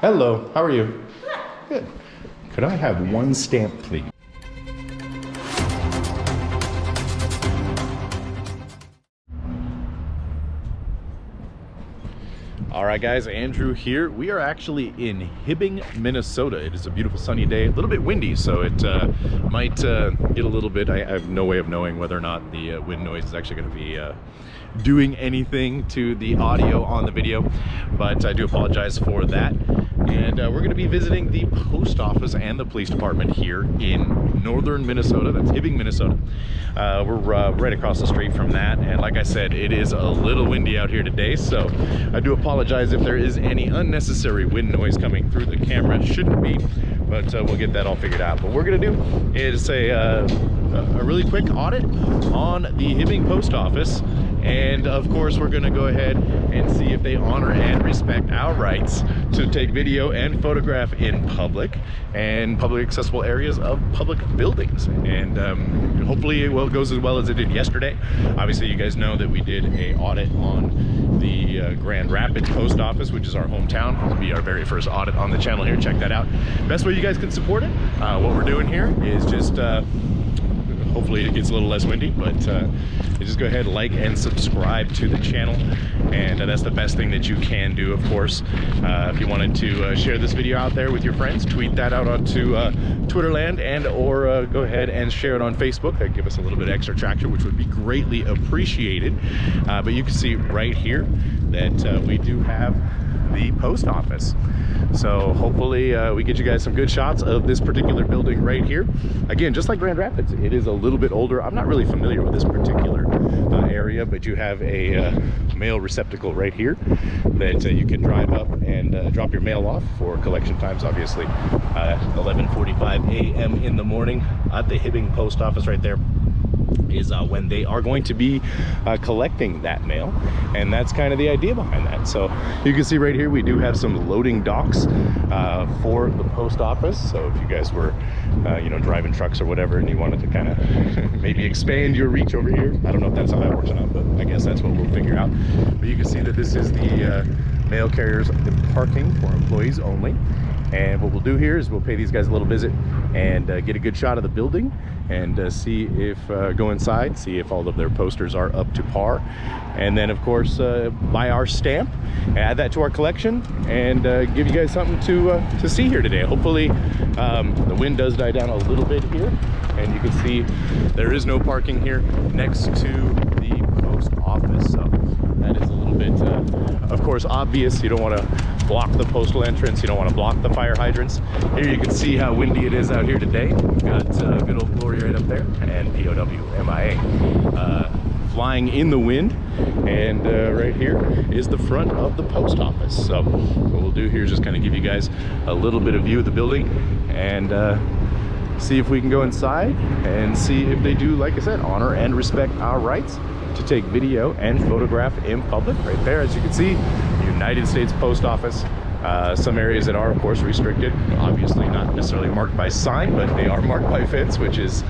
Hello, how are you? Good. Could I have one stamp, please? All right, guys, Andrew here. We are actually in Hibbing, Minnesota. It is a beautiful sunny day, a little bit windy, so it might get a little bit. I have no way of knowing whether or not the wind noise is actually going to be doing anything to the audio on the video, but I do apologize for that. And we're going to be visiting the post office and the police department here in northern Minnesota. That's Hibbing, Minnesota. We're right across the street from that, and like I said, it is a little windy out here today, so I do apologize if there is any unnecessary wind noise coming through the camera. It shouldn't be, but we'll get that all figured out. But what we're going to do is a really quick audit on the Hibbing post office, and of course we're going to go ahead and see if they honor and respect our rights to take video and photograph in public and public accessible areas of public buildings. And hopefully it goes as well as it did yesterday. Obviously you guys know that we did a audit on the Grand Rapids post office, which is our hometown. It'll be our very first audit on the channel here. Check that out. Best way you guys can support it, what we're doing here is just hopefully it gets a little less windy, but just go ahead, like and subscribe to the channel, and that's the best thing that you can do. Of course, if you wanted to share this video out there with your friends, tweet that out onto Twitterland, and or go ahead and share it on Facebook. That'd give us a little bit extra traction, which would be greatly appreciated. But you can see right here that we do have the post office. So hopefully we get you guys some good shots of this particular building right here. Again, just like Grand Rapids, it is a little bit older. I'm not really familiar with this particular area, but you have a mail receptacle right here that you can drive up and drop your mail off for collection times. Obviously 11:45 a.m. in the morning at the Hibbing post office right there is when they are going to be collecting that mail, and that's kind of the idea behind that. So you can see right here we do have some loading docks for the post office. So if you guys were you know, driving trucks or whatever, and you wanted to kind of maybe expand your reach over here, I don't know if that's how that works or not, but I guess that's what we'll figure out. But you can see that this is the mail carriers parking for employees only. And what we'll do here is we'll pay these guys a little visit and get a good shot of the building, and see if go inside, see if all of their posters are up to par, and then of course buy our stamp, add that to our collection, and give you guys something to see here today. Hopefully the wind does die down a little bit here, and you can see there is no parking here next to the post office, so that is a little bit of course obvious. You don't want to block the postal entrance, you don't want to block the fire hydrants. Here you can see how windy it is out here today. We've got good old Glory right up there, and POW flying in the wind, and right here is the front of the post office. So what we'll do here is just kind of give you guys a little bit of view of the building, and see if we can go inside and see if they do, like I said, honor and respect our rights to take video and photograph in public. Right there, as you can see, United States Post Office. Some areas that are of course restricted, obviously not necessarily marked by sign, but they are marked by fence, which is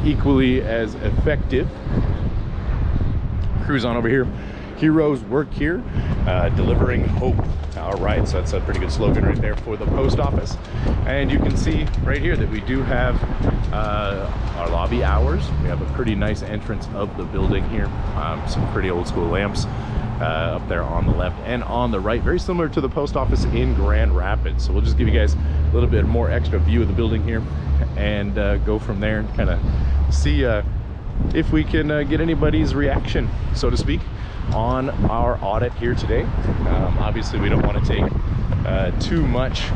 equally as effective. Cruise on over here. Heroes work here, delivering hope. All right, so that's a pretty good slogan right there for the post office. And you can see right here that we do have our lobby hours. We have a pretty nice entrance of the building here. Some pretty old school lamps up there on the left and on the right, very similar to the post office in Grand Rapids. So we'll just give you guys a little bit more extra view of the building here, and go from there and kind of see if we can get anybody's reaction, so to speak, on our audit here today. Obviously we don't want to take too much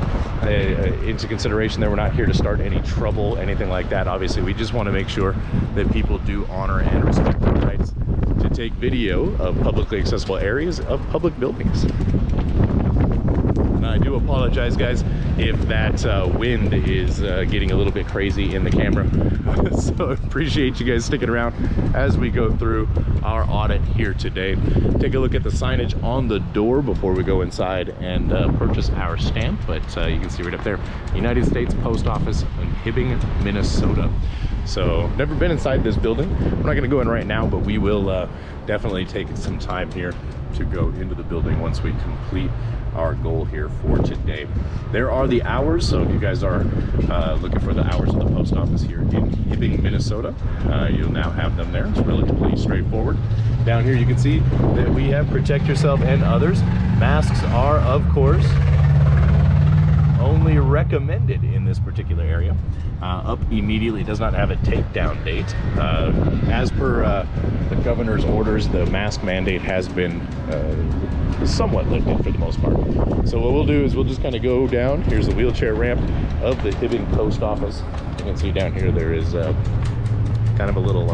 into consideration that we're not here to start any trouble, anything like that. Obviously we just want to make sure that people do honor and respect their rights to take video of publicly accessible areas of public buildings. And I do apologize, guys, if that wind is getting a little bit crazy in the camera. So appreciate you guys sticking around as we go through our audit here today. Take a look at the signage on the door before we go inside and purchase our stamp. But you can see right up there, United States Post Office in Hibbing, Minnesota. So never been inside this building. We're not going to go in right now, but we will definitely take some time here to go into the building once we complete our goal here for today. There are the hours, so if you guys are looking for the hours of the post office here in Hibbing, Minnesota, you'll now have them there. It's relatively straightforward. Down here you can see that we have protect yourself and others. Masks are, of course, only recommended in this particular area. Up immediately, does not have a takedown date. As per the governor's orders, the mask mandate has been somewhat lifted for the most part. So what we'll do is we'll just kind of go down. Here's the wheelchair ramp of the Hibbing post office. You can see down here there is kind of a little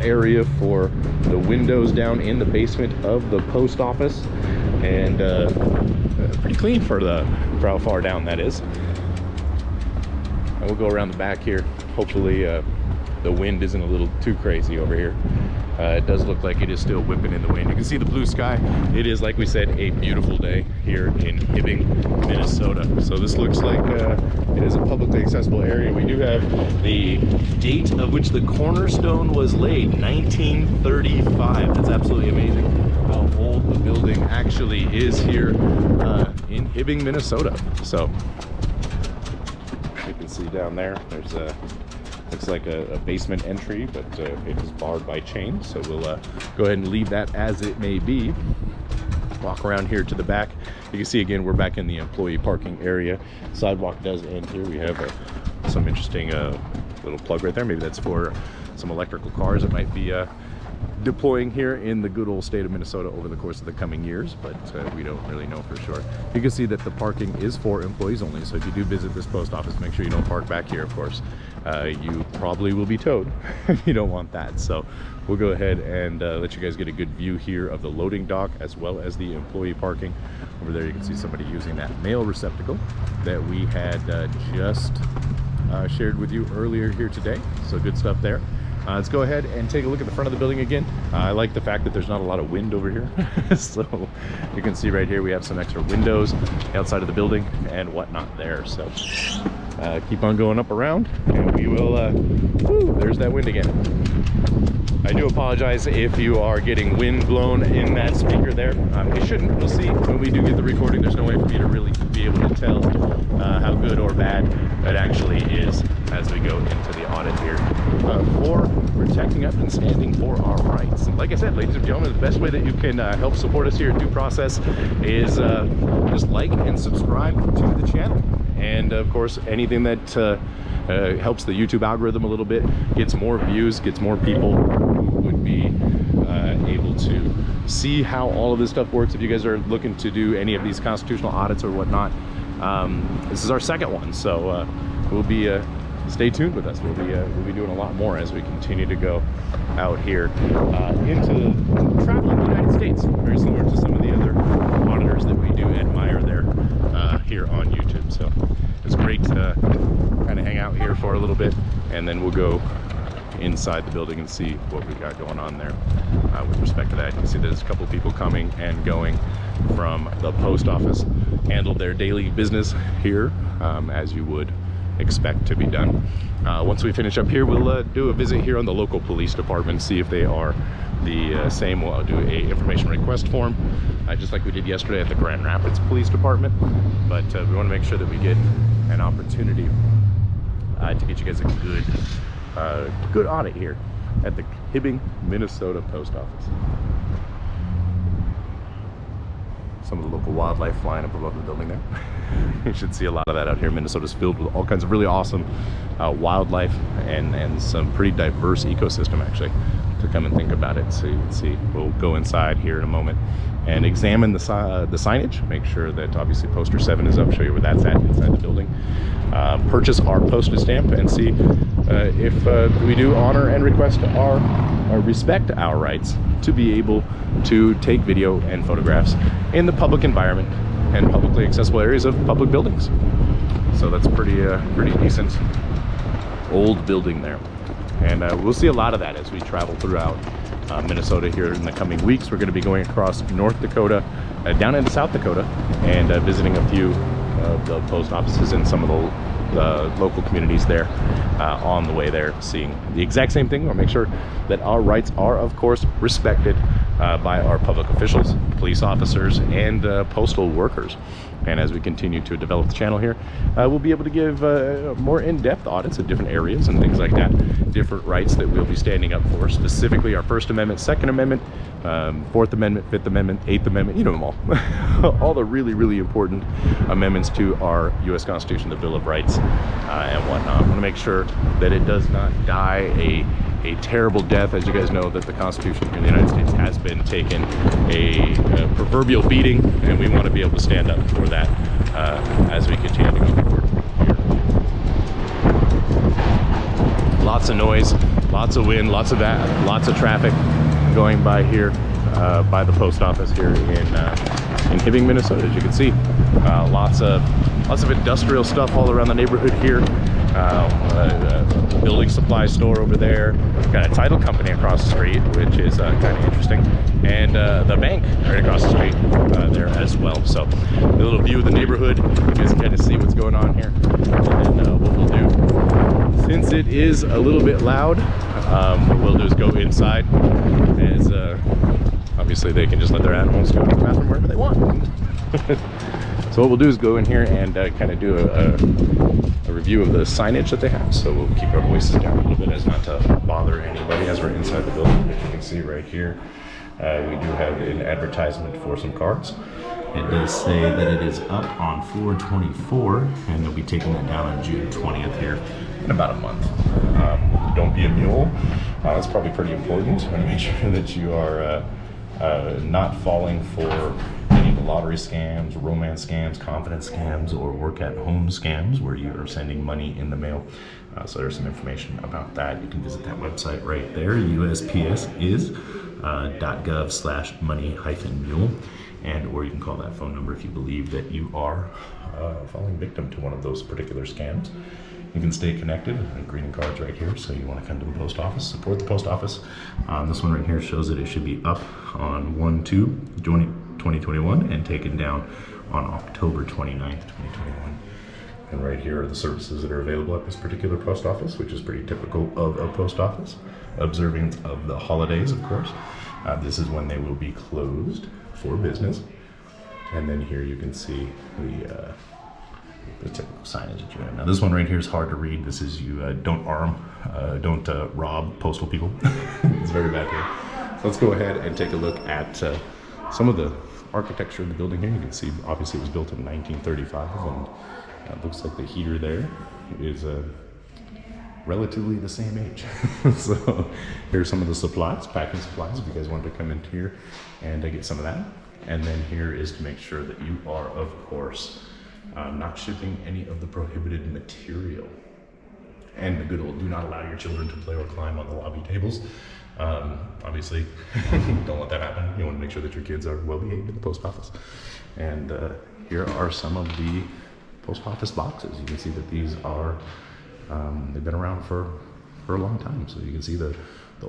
area for the windows down in the basement of the post office, and pretty clean for how far down that is. And we'll go around the back here. Hopefully the wind isn't a little too crazy over here. It does look like it is still whipping in the wind. You can see the blue sky. It is, like we said, a beautiful day here in Hibbing, Minnesota. So this looks like it is a publicly accessible area. We do have the date of which the cornerstone was laid, 1935. That's absolutely amazing how old the building actually is here in Hibbing, Minnesota. So you can see down there, there's looks like a basement entry, but it is barred by chains, so we'll go ahead and leave that as it may be. Walk around here to the back. You can see again we're back in the employee parking area. Sidewalk does end here. We have some interesting little plug right there. Maybe that's for some electrical cars that might be deploying here in the good old state of Minnesota over the course of the coming years, but we don't really know for sure. You can see that the parking is for employees only, so if you do visit this post office, make sure you don't park back here, of course. You probably will be towed if you don't want that. So we'll go ahead and let you guys get a good view here of the loading dock as well as the employee parking. Over there you can see somebody using that mail receptacle that we had just shared with you earlier here today. So good stuff there. Let's go ahead and take a look at the front of the building again. I like the fact that there's not a lot of wind over here. So you can see right here we have some extra windows outside of the building and whatnot there. So keep on going up around and we will, there's that wind again. I do apologize if you are getting wind blown in that speaker there. It shouldn't. We'll see when we do get the recording. There's no way for me to really be able to tell how good or bad it actually is as we go into the audit here for protecting up and standing for our rights. And like I said, ladies and gentlemen, the best way that you can help support us here at D.U.E Process is just like and subscribe to the channel. And of course, anything that helps the YouTube algorithm a little bit, gets more views, gets more people who would be able to see how all of this stuff works. If you guys are looking to do any of these constitutional audits or whatnot, this is our second one, so we'll be stay tuned with us. We'll be doing a lot more as we continue to go out here into traveling the United States, very similar to some of the other auditors that we do admire there here on YouTube. So it's great to kind of hang out here for a little bit, and then we'll go inside the building and see what we got going on there with respect to that. You can see there's a couple people coming and going from the post office, handled their daily business here as you would expect to be done. Once we finish up here, we'll do a visit here on the local police department, see if they are the same. We'll do a information request form just like we did yesterday at the Grand Rapids Police Department, but we want to make sure that we get an opportunity to get you guys a good audit here at the Hibbing, Minnesota Post Office. Some of the local wildlife flying up above the building there. You should see a lot of that out here. Minnesota's filled with all kinds of really awesome wildlife and some pretty diverse ecosystem, actually, to come and think about it. So you can see, we'll go inside here in a moment and examine the signage, make sure that obviously poster 7 is up, show you where that's at inside the building. Purchase our postage stamp and see if we do honor and respect our rights to be able to take video and photographs in the public environment and publicly accessible areas of public buildings. So that's pretty decent old building there. And we'll see a lot of that as we travel throughout Minnesota here in the coming weeks. We're going to be going across North Dakota, down into South Dakota, and visiting a few of the post offices and some of the local communities there on the way there, seeing the exact same thing. We'll make sure that our rights are, of course, respected by our public officials, police officers, and postal workers. And as we continue to develop the channel here, we'll be able to give more in-depth audits of different areas and things like that, different rights that we'll be standing up for, specifically our First Amendment, Second Amendment, Fourth Amendment, Fifth Amendment, Eighth Amendment, you know them all. All the really, really important amendments to our U.S. Constitution, the Bill of Rights, and whatnot. I want to make sure that it does not die a terrible death. As you guys know, that the Constitution in the United States has been taken a proverbial beating, and we want to be able to stand up for that as we continue to go forward here. Lots of noise, lots of wind, lots of traffic going by here by the post office here in Hibbing, Minnesota. As you can see, lots of industrial stuff all around the neighborhood here. Building supply store over there. Got a title company across the street, which is kind of interesting, and the bank right across the street there as well. So a little view of the neighborhood. You guys can kind of see what's going on here. And then what we'll do, since it is a little bit loud, what we'll do is go inside. As obviously they can just let their animals go to the bathroom wherever they want. So what we'll do is go in here and kind of do a review of the signage that they have. So we'll keep our voices down a little bit as not to bother anybody as we're inside the building. As you can see right here, we do have an advertisement for some cards. It does say that it is up on floor 24, and they'll be taking that down on June 20th here in about a month. Don't be a mule. That's probably pretty important. You want to make sure that you are not falling for any of the lottery scams, romance scams, confidence scams, or work at home scams where you are sending money in the mail. So there's some information about that. You can visit that website right there, USPS.gov/money-mule, or you can call that phone number if you believe that you are falling victim to one of those particular scams. You can stay connected. Greeting cards right here, so you want to come to the post office, support the post office. This one right here shows that it should be up on 1/2/2021 and taken down on October 29th, 2021. And right here are the services that are available at this particular post office, which is pretty typical of a post office. Observance of the holidays, of course. This is when they will be closed for business. And then here you can see the typical signage that you have. Now this one right here is hard to read. This is don't rob postal people. It's very bad here. So let's go ahead and take a look at some of the architecture of the building here. You can see obviously it was built in 1935, and it looks like the heater there is relatively the same age. So here's some of the supplies, packing supplies, if you guys wanted to come into here and get some of that. And then here is to make sure that you are, of course, not shipping any of the prohibited material. And the good old do not allow your children to play or climb on the lobby tables. Obviously, don't let that happen. You want to make sure that your kids are well behaved in the post office. And here are some of the post office boxes. You can see that these are, they've been around for a long time. So you can see the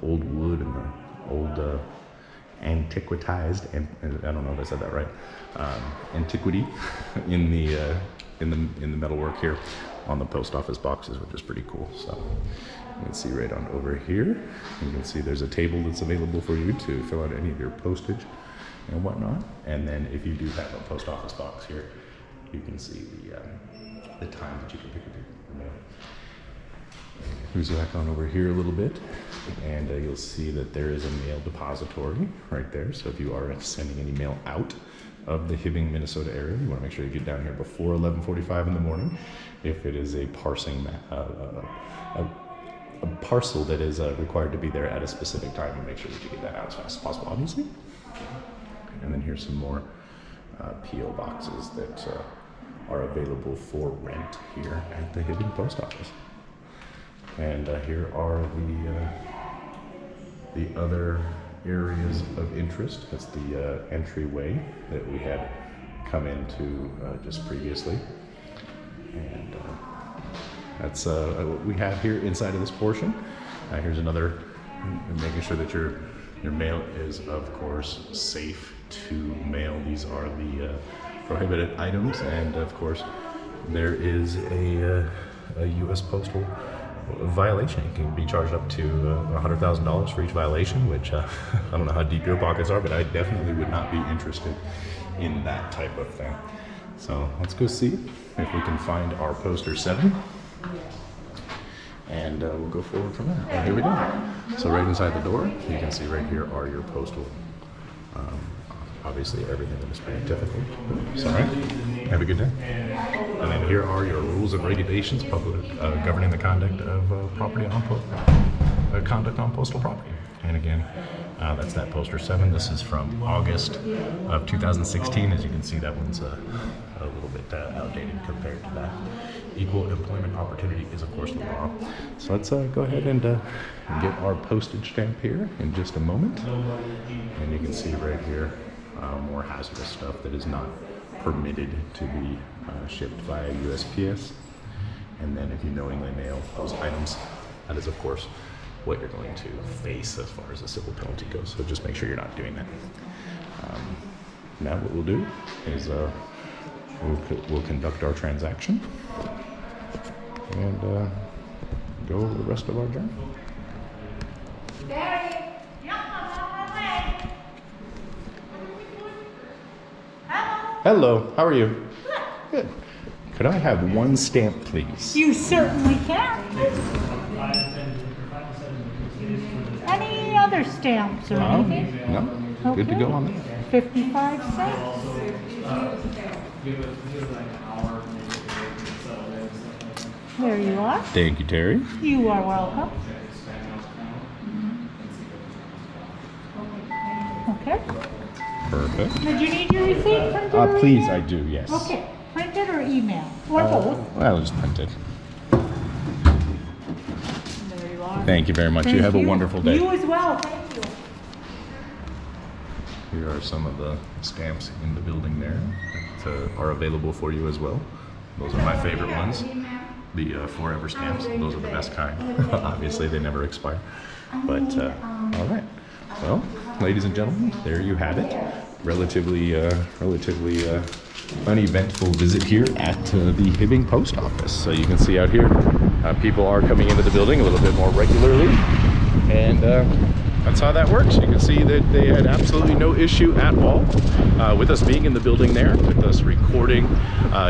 old wood and the old antiquitized, and I don't know if I said that right, antiquity in the metalwork here on the post office boxes, which is pretty cool. So you can see right on over here, you can see there's a table that's available for you to fill out any of your postage and whatnot. And then if you do have a post office box here, you can see the time that you can pick up your mail. Move back on over here a little bit, and you'll see that there is a mail depository right there. So if you are sending any mail out of the Hibbing, Minnesota area, you want to make sure you get down here before 11:45 in the morning. If it is a parcel that is required to be there at a specific time, you make sure that you get that out as fast as possible, obviously. And then here's some more P.O. boxes that are available for rent here at the Hibbing Post Office. And here are the other areas of interest. That's the entryway that we had come into just previously. And that's what we have here inside of this portion. Here's another, making sure that your mail is, of course, safe to mail. These are the prohibited items, and of course there is a a U.S. Postal violation. You can be charged up to $100,000 for each violation, which I don't know how deep your pockets are, but I definitely would not be interested in that type of thing. So let's go see if we can find our poster 7, and we'll go forward from there. Here we go. So right inside the door, you can see right here are your postal. Obviously everything that is pretty typical. It's all right. Have a good day. And then here are your rules and regulations governing the conduct of conduct on postal property. And again, that's that poster 7. This is from August of 2016. As you can see, that one's a little bit outdated compared to that. Equal employment opportunity is, of course, the law. So let's go ahead and get our postage stamp here in just a moment. And you can see right here more hazardous stuff that is not permitted to be shipped via USPS. And then if you knowingly mail those items, that is, of course, what you're going to face as far as the civil penalty goes. So just make sure you're not doing that. Now what we'll do is we'll conduct our transaction and go over the rest of our journey. Hello, how are you? Good. Could I have one stamp, please? You certainly can. Any other stamps or anything? No, Okay. good to go on that. 55 cents. There you are. Thank you, Terry. You are welcome. Okay. Perfect. Did you need your receipt printed or Please, emailed? I do, yes. Okay. Printed or email? Or both? I'll just print it. There you are. Thank you very much. You have a wonderful day. You as well. Thank you. Here are some of the stamps in the building there that are available for you as well. Those are my favorite ones. The forever stamps. Those are the best kind. Obviously, they never expire. But, all right. Well, ladies and gentlemen, there you have it. Relatively uneventful visit here at the Hibbing post office. So you can see out here, people are coming into the building a little bit more regularly. And that's how that works. You can see that they had absolutely no issue at all with us being in the building there, with us recording,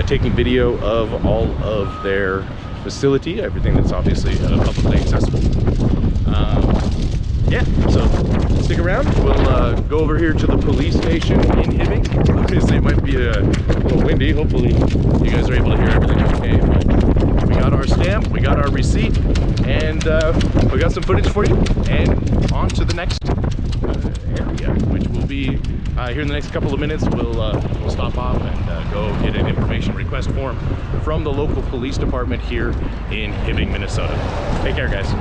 taking video of all of their facility, everything that's obviously publicly accessible. Yeah, so stick around. We'll go over here to the police station in Hibbing. Obviously, it might be a little windy. Hopefully, you guys are able to hear everything okay. But we got our stamp, we got our receipt, and we got some footage for you. And on to the next area, which will be here in the next couple of minutes. We'll stop off and go get an information request form from the local police department here in Hibbing, Minnesota. Take care, guys.